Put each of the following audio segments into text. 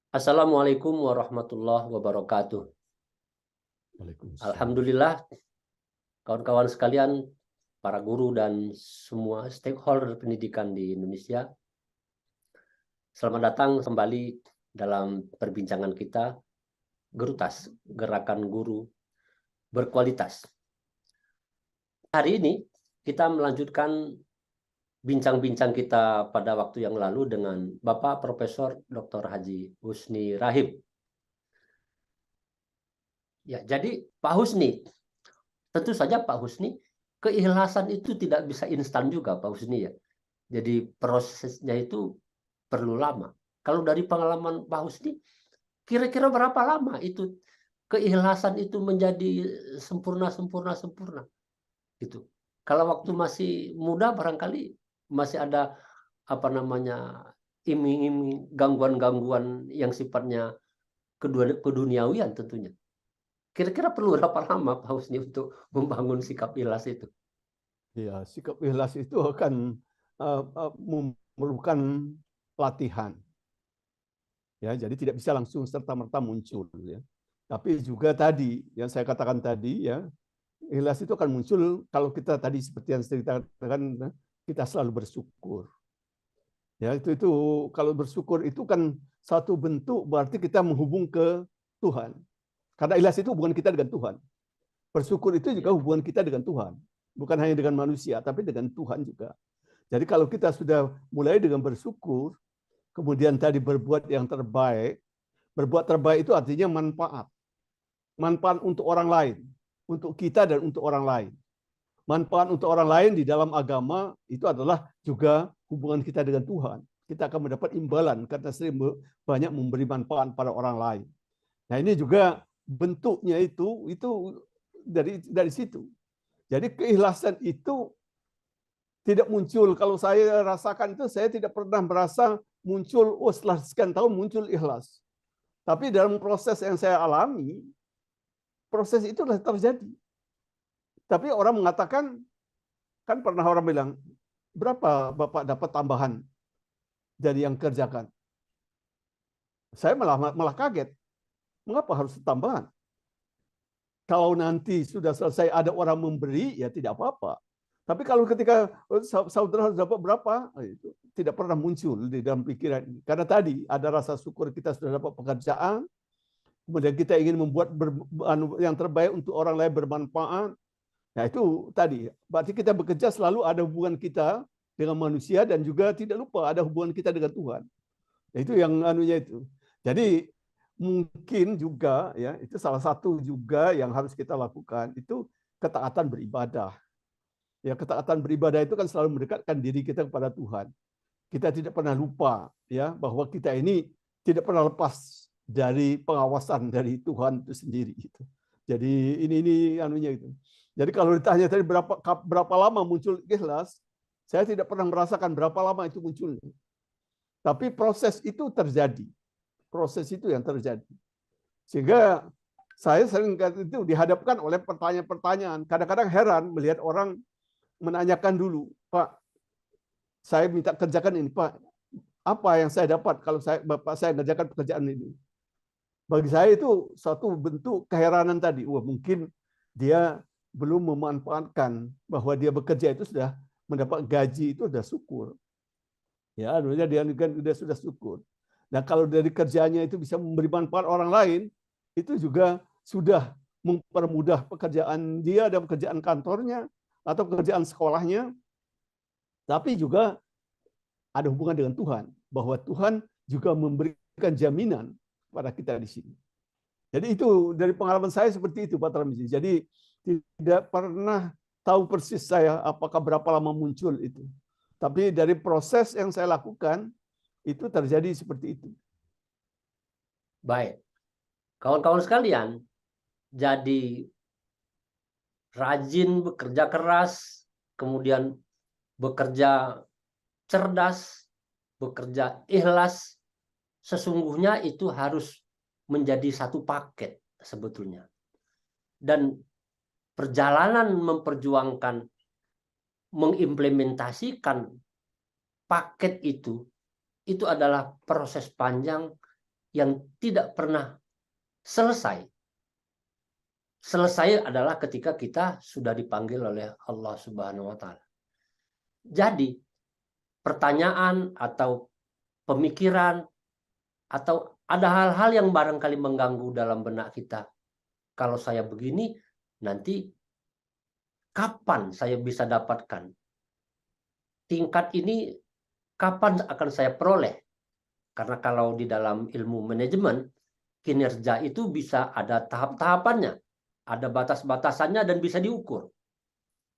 Assalamualaikum warahmatullahi wabarakatuh. Waalaikumsalam. Alhamdulillah, kawan-kawan sekalian, para guru dan semua stakeholder pendidikan di Indonesia. Selamat datang kembali dalam perbincangan kita, Gerutas, Gerakan Guru Berkualitas. Hari ini kita melanjutkan bincang-bincang kita pada waktu yang lalu dengan Bapak Profesor Dr. Haji Husni Rahib. Ya, jadi Pak Husni, tentu saja Pak Husni, keikhlasan itu tidak bisa instan juga Pak Husni ya. Jadi prosesnya itu perlu lama. Kalau dari pengalaman Pak Husni, kira-kira berapa lama itu keikhlasan itu menjadi sempurna gitu. Kalau waktu masih muda barangkali masih ada apa namanya iming-iming gangguan-gangguan yang sifatnya keduniawian tentunya. Kira-kira perlu berapa lama Pak Husni untuk membangun sikap ikhlas itu? Ya, sikap ikhlas itu akan memerlukan latihan. Ya, jadi tidak bisa langsung serta-merta muncul ya. Tapi juga tadi yang saya katakan tadi ya, ikhlas itu akan muncul kalau kita tadi seperti yang saya katakan, kita selalu bersyukur. Ya, itu kalau bersyukur itu kan satu bentuk berarti kita menghubung ke Tuhan. Karena ikhlas itu hubungan kita dengan Tuhan. Bersyukur itu juga hubungan kita dengan Tuhan. Bukan hanya dengan manusia, tapi dengan Tuhan juga. Jadi kalau kita sudah mulai dengan bersyukur, kemudian tadi berbuat yang terbaik, berbuat terbaik itu artinya manfaat. Manfaat untuk orang lain, untuk kita dan untuk orang lain. Manfaat untuk orang lain di dalam agama itu adalah juga hubungan kita dengan Tuhan. Kita akan mendapat imbalan karena sering banyak memberi manfaat pada orang lain. Nah, ini juga bentuknya itu dari situ. Jadi keikhlasan itu tidak muncul. Kalau saya rasakan itu, saya tidak pernah merasa muncul, oh setelah sekian tahun muncul ikhlas. Tapi dalam proses yang saya alami, proses itu sudah terjadi. Tapi orang mengatakan, kan pernah orang bilang, berapa Bapak dapat tambahan dari yang kerjakan? Saya malah kaget. Mengapa harus tambahan? Kalau nanti sudah selesai ada orang memberi, ya tidak apa-apa. Tapi kalau ketika saudara harus dapat berapa, itu tidak pernah muncul di dalam pikiran. Karena tadi ada rasa syukur kita sudah dapat pekerjaan, kemudian kita ingin membuat yang terbaik untuk orang lain bermanfaat. Nah itu tadi, berarti kita bekerja selalu ada hubungan kita dengan manusia dan juga tidak lupa ada hubungan kita dengan Tuhan. Nah, itu yang anunya itu. Jadi mungkin juga ya itu salah satu juga yang harus kita lakukan itu ketaatan beribadah. Ya, ketaatan beribadah itu kan selalu mendekatkan diri kita kepada Tuhan. Kita tidak pernah lupa ya bahwa kita ini tidak pernah lepas dari pengawasan dari Tuhan itu sendiri gitu. Jadi ini anunya itu. Jadi kalau ditanya tadi berapa lama muncul ikhlas, saya tidak pernah merasakan berapa lama itu muncul. Tapi proses itu terjadi. Proses itu yang terjadi. Sehingga saya sering itu dihadapkan oleh pertanyaan-pertanyaan. Kadang-kadang heran melihat orang menanyakan dulu, Pak, saya minta kerjakan ini, Pak. Apa yang saya dapat kalau Bapak saya mengerjakan pekerjaan ini? Bagi saya itu satu bentuk keheranan tadi. Wah, mungkin dia belum memanfaatkan bahwa dia bekerja itu sudah mendapat gaji itu sudah syukur. Ya, artinya dia sudah syukur. Nah, kalau dari kerjanya itu bisa memberi manfaat orang lain, itu juga sudah mempermudah pekerjaan dia dan pekerjaan kantornya atau pekerjaan sekolahnya, tapi juga ada hubungan dengan Tuhan, bahwa Tuhan juga memberikan jaminan pada kita di sini. Jadi itu dari pengalaman saya seperti itu, Pak Tarmizi. Jadi tidak pernah tahu persis saya apakah berapa lama muncul itu. Tapi dari proses yang saya lakukan, itu terjadi seperti itu. Baik, kawan-kawan sekalian, jadi rajin bekerja keras, kemudian bekerja cerdas, bekerja ikhlas, sesungguhnya itu harus menjadi satu paket sebetulnya. Dan perjalanan memperjuangkan, mengimplementasikan paket itu adalah proses panjang yang tidak pernah selesai. Selesai adalah ketika kita sudah dipanggil oleh Allah Subhanahu wa Ta'ala. Jadi, pertanyaan atau pemikiran atau ada hal-hal yang barangkali mengganggu dalam benak kita. Kalau saya begini, nanti kapan saya bisa dapatkan? Tingkat ini kapan akan saya peroleh? Karena kalau di dalam ilmu manajemen, kinerja itu bisa ada tahap-tahapannya, ada batas-batasannya dan bisa diukur.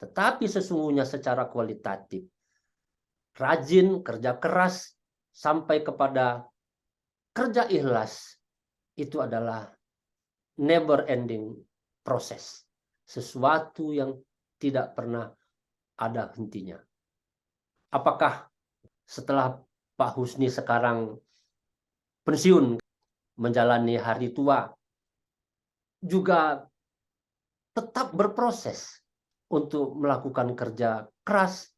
Tetapi sesungguhnya secara kualitatif, rajin, kerja keras, sampai kepada kerja ikhlas, itu adalah never ending proses. Sesuatu yang tidak pernah ada hentinya. Apakah setelah Pak Husni sekarang pensiun, menjalani hari tua, juga tetap berproses untuk melakukan kerja keras,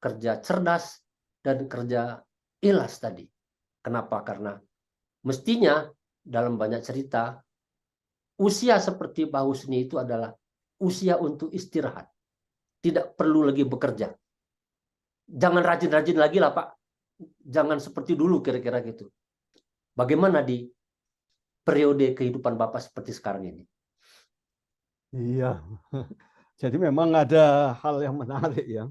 kerja cerdas, dan kerja ikhlas tadi. Kenapa? Karena mestinya dalam banyak cerita, usia seperti Pak Husni itu adalah usia untuk istirahat. Tidak perlu lagi bekerja. Jangan rajin-rajin lagi lah Pak. Jangan seperti dulu kira-kira gitu. Bagaimana di periode kehidupan Bapak seperti sekarang ini? Iya. Jadi memang ada hal yang menarik ya.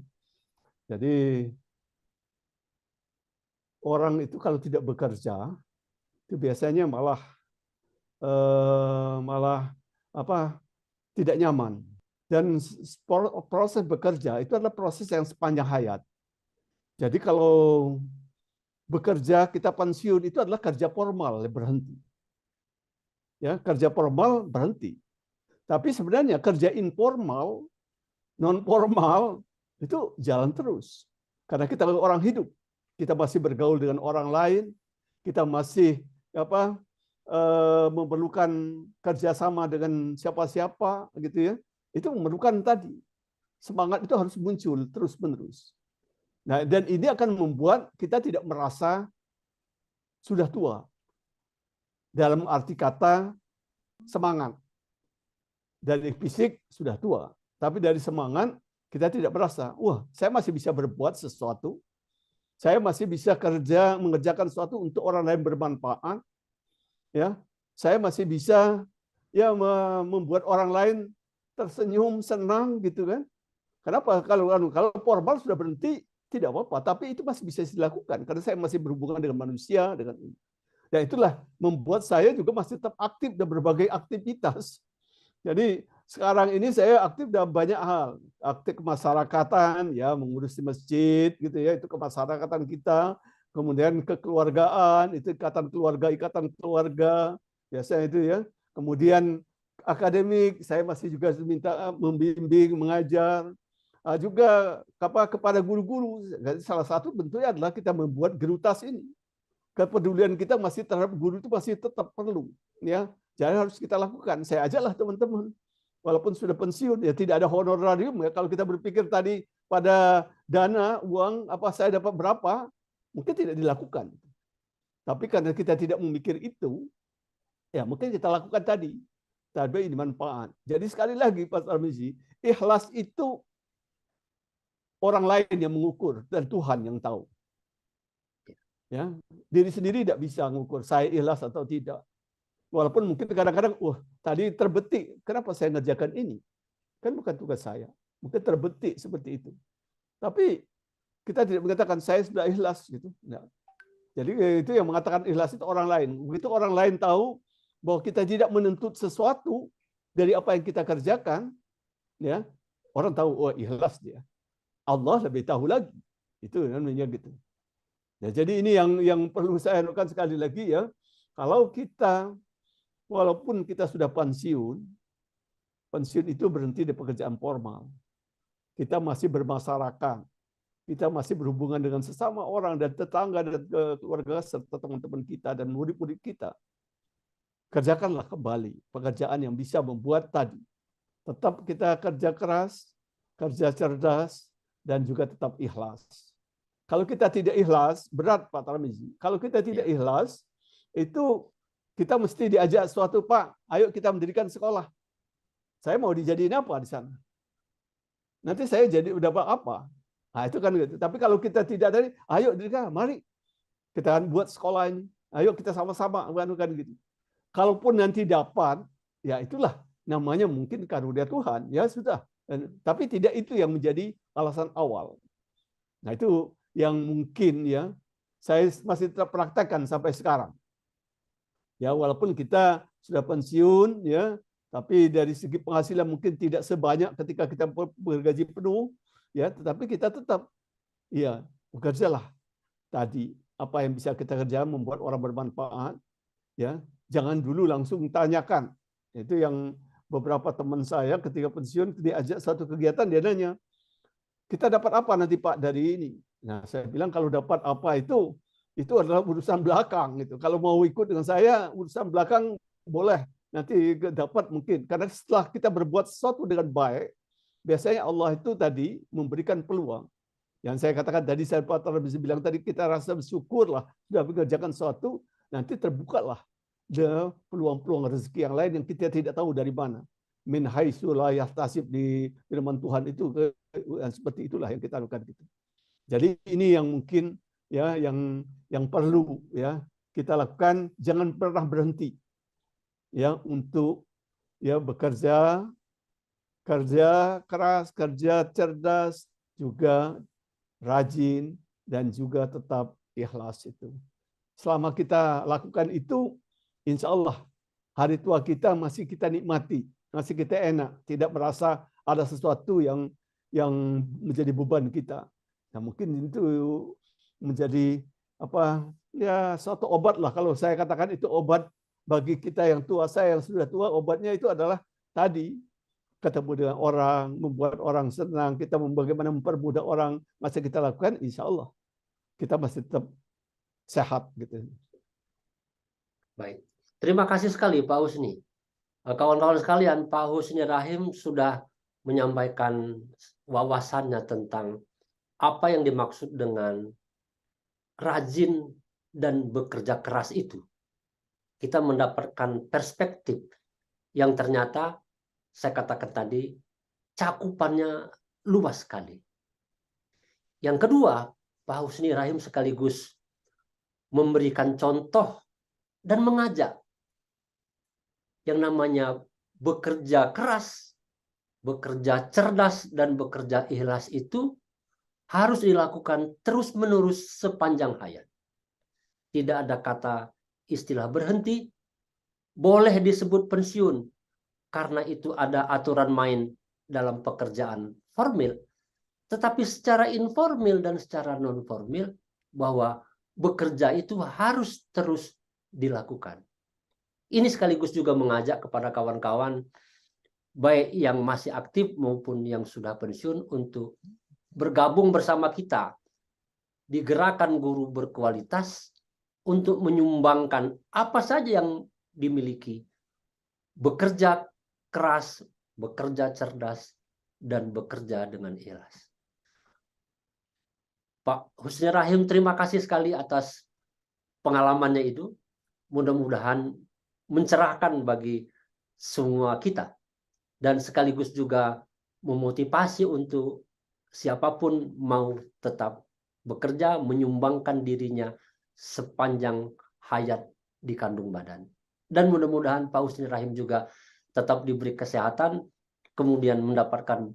Jadi orang itu kalau tidak bekerja itu biasanya malah tidak nyaman. Dan proses bekerja itu adalah proses yang sepanjang hayat. Jadi kalau bekerja kita pensiun itu adalah kerja formal berhenti. Ya, kerja formal berhenti. Tapi sebenarnya kerja informal, non formal itu jalan terus. Karena kita orang hidup, kita masih bergaul dengan orang lain, kita masih memerlukan kerjasama dengan siapa-siapa gitu ya. Itu memerlukan tadi semangat itu harus muncul terus-menerus. Nah, dan ini akan membuat kita tidak merasa sudah tua. Dalam arti kata semangat. Dari fisik sudah tua, tapi dari semangat kita tidak merasa, wah, saya masih bisa berbuat sesuatu. Saya masih bisa mengerjakan sesuatu untuk orang lain bermanfaat. Ya, saya masih bisa ya membuat orang lain tersenyum, senang gitu kan. Kenapa? Kalau formal sudah berhenti tidak apa-apa, tapi itu masih bisa dilakukan karena saya masih berhubungan dengan manusia dengan ini. Dan itulah membuat saya juga masih tetap aktif dan berbagai aktivitas. Jadi sekarang ini saya aktif dalam banyak hal, aktif kemasyarakatan, ya mengurus di masjid, gitu ya, itu kemasyarakatan kita. Kemudian kekeluargaan, itu ikatan keluarga, biasanya itu ya. Kemudian akademik, saya masih juga minta membimbing, mengajar. Juga kepada guru-guru, salah satu bentuknya adalah kita membuat gerutas ini. Kepedulian kita masih terhadap guru itu masih tetap perlu, ya. Jadi harus kita lakukan. Saya ajaklah teman-teman, walaupun sudah pensiun, ya tidak ada honorarium ya. Kalau kita berpikir tadi pada dana uang apa saya dapat berapa, mungkin tidak dilakukan. Tapi karena kita tidak memikir itu, ya mungkin kita lakukan tadi. Tapi ini manfaat. Jadi sekali lagi Pak Tarmizi, ikhlas itu orang lain yang mengukur dan Tuhan yang tahu. Ya, diri sendiri tidak bisa mengukur saya ikhlas atau tidak. Walaupun mungkin kadang-kadang, tadi terbetik, kenapa saya ngerjakan ini? Kan bukan tugas saya. Mungkin terbetik seperti itu. Tapi kita tidak mengatakan saya sudah ikhlas gitu. Nah, jadi itu yang mengatakan ikhlas itu orang lain. Begitu orang lain tahu bahwa kita tidak menuntut sesuatu dari apa yang kita kerjakan, ya orang tahu ikhlas dia. Allah lebih tahu lagi. Itu namanya gitu. Ya, jadi ini yang perlu saya anukan sekali lagi ya. Kalau kita walaupun kita sudah pensiun itu berhenti di pekerjaan formal. Kita masih bermasyarakat. Kita masih berhubungan dengan sesama orang dan tetangga dan keluarga serta teman-teman kita dan murid-murid kita. Kerjakanlah kembali pekerjaan yang bisa membuat tadi. Tetap kita kerja keras, kerja cerdas, dan juga tetap ikhlas. Kalau kita tidak ikhlas, berat Pak Tarmizi. Kalau kita tidak ikhlas, itu kita mesti diajak suatu, Pak, ayo kita mendirikan sekolah. Saya mau dijadiin apa di sana? Nanti saya jadi udah apa? Nah, itu kan gitu. Tapi kalau kita tidak dari, ayo dirikan, mari kita buat sekolah ini. Ayo kita sama-sama kan gitu. Kalaupun nanti dapat, ya itulah namanya mungkin karunia Tuhan, ya sudah. Tapi tidak itu yang menjadi alasan awal. Nah, itu yang mungkin ya saya masih tetap praktekkan sampai sekarang. Ya, walaupun kita sudah pensiun ya, tapi dari segi penghasilan mungkin tidak sebanyak ketika kita bergaji penuh, ya, tetapi kita tetap ya bekerjalah tadi apa yang bisa kita kerjakan membuat orang bermanfaat, ya. Jangan dulu langsung tanyakan. Itu yang beberapa teman saya ketika pensiun diajak satu kegiatan, dia nanya, kita dapat apa nanti Pak dari ini? Nah, saya bilang kalau dapat apa itu adalah urusan belakang gitu. Kalau mau ikut dengan saya urusan belakang boleh, nanti dapat mungkin. Karena setelah kita berbuat sesuatu dengan baik, biasanya Allah itu tadi memberikan peluang. Yang saya katakan tadi, saya bisa bilang tadi, kita rasa bersyukurlah sudah mengerjakan sesuatu, nanti terbukalah peluang-peluang rezeki yang lain yang kita tidak tahu dari mana. Min haitsu la yahtasib, di firman Tuhan itu seperti itulah yang kita lakukan gitu. Jadi ini yang mungkin ya yang perlu ya kita lakukan, jangan pernah berhenti ya untuk ya bekerja, kerja keras, kerja cerdas, juga rajin, dan juga tetap ikhlas itu. Selama kita lakukan itu, insya Allah hari tua kita masih kita nikmati, masih kita enak, tidak merasa ada sesuatu yang menjadi beban kita. Nah, mungkin itu menjadi apa ya suatu obat lah, kalau saya katakan itu obat bagi kita yang tua. Saya yang sudah tua, obatnya itu adalah tadi ketemu dengan orang, membuat orang senang, kita bagaimana mempermudah orang, masih kita lakukan, insya Allah kita masih tetap sehat gitu. Baik, terima kasih sekali Pak Husni. Kawan-kawan sekalian, Pak Husni Rahim sudah menyampaikan wawasannya tentang apa yang dimaksud dengan rajin dan bekerja keras itu. Kita mendapatkan perspektif yang ternyata saya katakan tadi cakupannya luas sekali. Yang kedua, Pak Husni Rahim sekaligus memberikan contoh dan mengajak yang namanya bekerja keras, bekerja cerdas, dan bekerja ikhlas itu harus dilakukan terus-menerus sepanjang hayat. Tidak ada kata istilah berhenti, boleh disebut pensiun, karena itu ada aturan main dalam pekerjaan formil. Tetapi secara informal dan secara non-formil, bahwa bekerja itu harus terus dilakukan. Ini sekaligus juga mengajak kepada kawan-kawan, baik yang masih aktif maupun yang sudah pensiun, untuk bergabung bersama kita di gerakan guru berkualitas untuk menyumbangkan apa saja yang dimiliki. Bekerja keras, bekerja cerdas, dan bekerja dengan ikhlas. Pak Husni Rahim, terima kasih sekali atas pengalamannya itu. Mudah-mudahan mencerahkan bagi semua kita, dan sekaligus juga memotivasi untuk siapapun mau tetap bekerja, menyumbangkan dirinya sepanjang hayat di kandung badan. Dan mudah-mudahan Pak Husni Rahim juga tetap diberi kesehatan, kemudian mendapatkan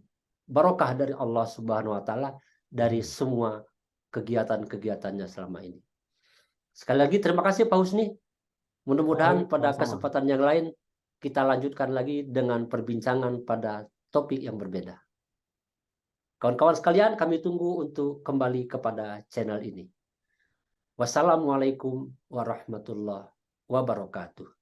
barokah dari Allah Subhanahu wa Ta'ala dari semua kegiatan-kegiatannya selama ini. Sekali lagi terima kasih Pak Husni. Mudah-mudahan pada kesempatan yang lain kita lanjutkan lagi dengan perbincangan pada topik yang berbeda. Kawan-kawan sekalian, kami tunggu untuk kembali kepada channel ini. Wassalamualaikum warahmatullahi wabarakatuh.